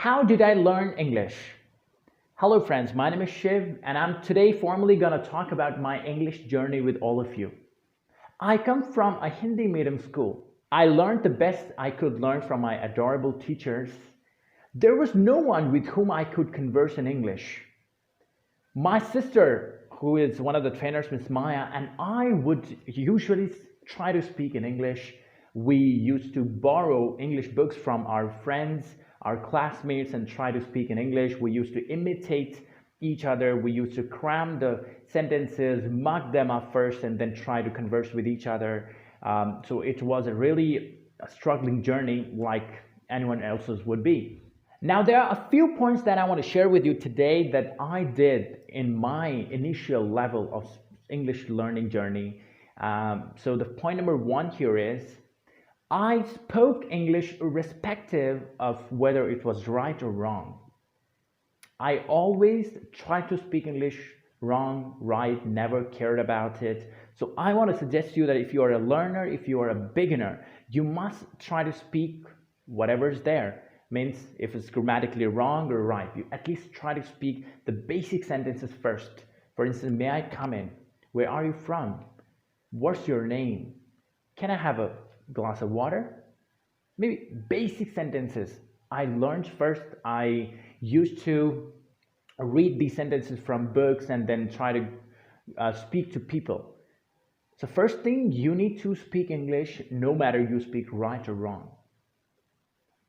How did I learn English? Hello friends, my name is Shiv and I'm today formally gonna talk about my English journey with all of you. I come from a Hindi medium school. I learned the best I could learn from my adorable teachers. There was no one with whom I could converse in English. My sister, who is one of the trainers, Miss Maya, and I would usually try to speak in English. We used to borrow English books from our friends, our classmates, and try to speak in English. We used to imitate each other. We used to cram the sentences, mug them up first, and then try to converse with each other. So it was a struggling journey like anyone else's would be. Now, there are a few points that I want to share with you today that I did in my initial level of English learning journey. So the point number one here is I spoke English irrespective of whether it was right or wrong. I always tried to speak English wrong, right, never cared about it. So I want to suggest to you that if you are a learner, if you are a beginner, you must try to speak whatever's there. Means if it's grammatically wrong or right, you at least try to speak the basic sentences first. For instance, may I come in? Where are you from? What's your name? Can I have a glass of water? Maybe basic sentences. I learned first. I used to read these sentences from books and then try to speak to people. So first thing, you need to speak English no matter you speak right or wrong.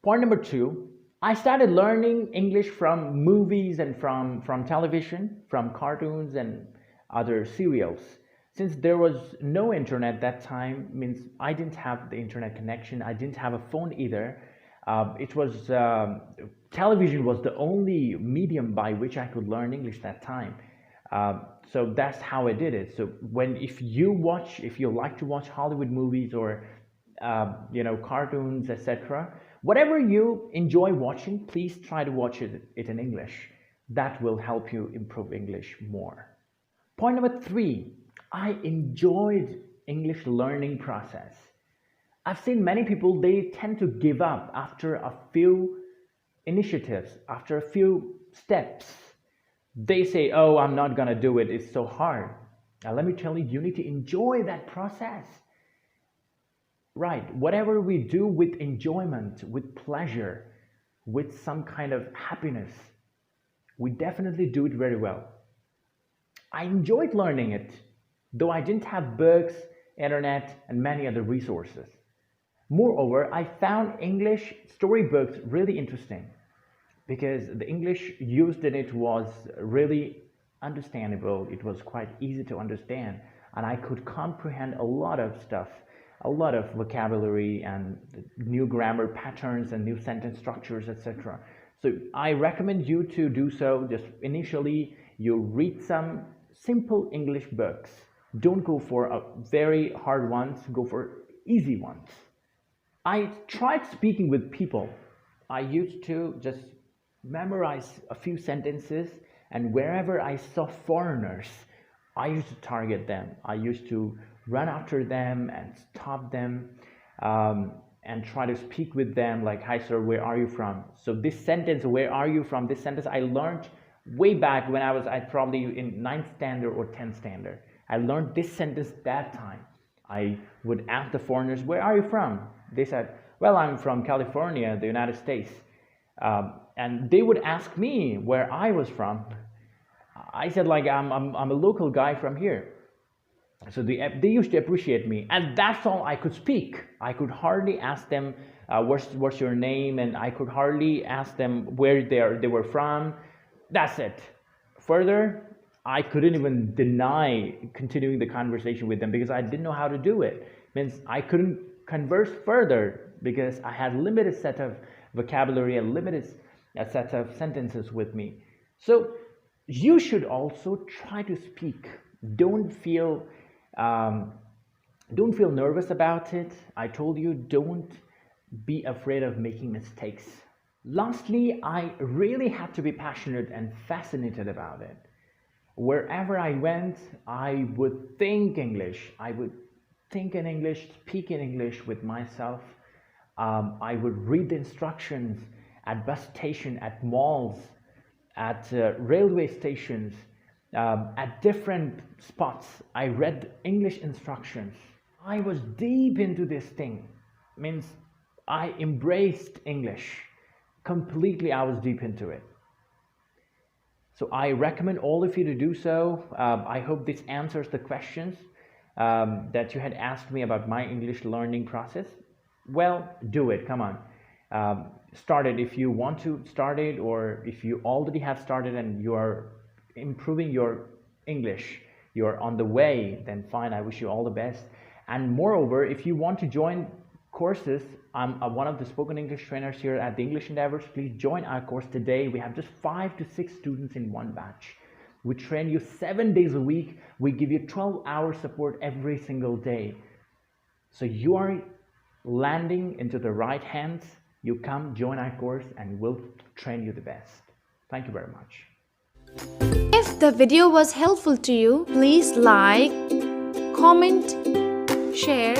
Point number two, I started learning English from movies and from television, from cartoons and other serials. Since there was no internet that time, means I didn't have the internet connection, I didn't have a phone either. Television was the only medium by which I could learn English that time. So that's how I did it. So if you like to watch Hollywood movies or cartoons, etc., whatever you enjoy watching, please try to watch it in English. That will help you improve English more. Point number three, I enjoyed English learning process. I've seen many people, they tend to give up after a few initiatives, after a few steps. They say, oh, I'm not gonna do it, it's so hard. Now let me tell you, you need to enjoy that process. Right, whatever we do with enjoyment, with pleasure, with some kind of happiness, we definitely do it very well. I enjoyed learning it, though I didn't have books, internet, and many other resources. Moreover, I found English storybooks really interesting because the English used in it was really understandable. It was quite easy to understand, and I could comprehend a lot of stuff, a lot of vocabulary and new grammar patterns and new sentence structures, etc. So I recommend you to do so. Just initially, you read some simple English books. Don't go for very hard ones, go for easy ones. I tried speaking with people. I used to just memorize a few sentences, and wherever I saw foreigners, I used to target them. I used to run after them and stop them and try to speak with them like, hi sir, where are you from? So this sentence, where are you from, this sentence I learned way back when I probably in 9th standard or 10th standard. I learned this sentence that time. I would ask the foreigners, where are you from? They said, well, I'm from California, the United States. And they would ask me where I was from. I said, like, I'm a local guy from here. So they used to appreciate me, and that's all I could speak. I could hardly ask them, what's your name? And I could hardly ask them where they were from. That's it. Further, I couldn't even deny continuing the conversation with them because I didn't know how to do it. Means I couldn't converse further because I had limited set of vocabulary and limited set of sentences with me. So you should also try to speak. Don't feel nervous about it. I told you, don't be afraid of making mistakes. Lastly, I really had to be passionate and fascinated about it. Wherever I went, I would think English. I would think in English, speak in English with myself. I would read the instructions at bus station, at malls, at railway stations, at different spots. I read English instructions. I was deep into this thing. Means I embraced English completely. I was deep into it. So I recommend all of you to do so. I hope this answers the questions that you had asked me about my English learning process. Well, do it. Come on. Start it if you want to start it, or if you already have started and you are improving your English, you're on the way, then fine. I wish you all the best. And moreover, if you want to join courses, I'm one of the spoken English trainers here at the English Endeavors. Please join our course today. We have just 5 to 6 students in one batch. We train you 7 days a week. We give you 12-hour support every single day. So you are landing into the right hands. You come join our course and we'll train you the best. Thank you very much. If the video was helpful to you, please like, comment, share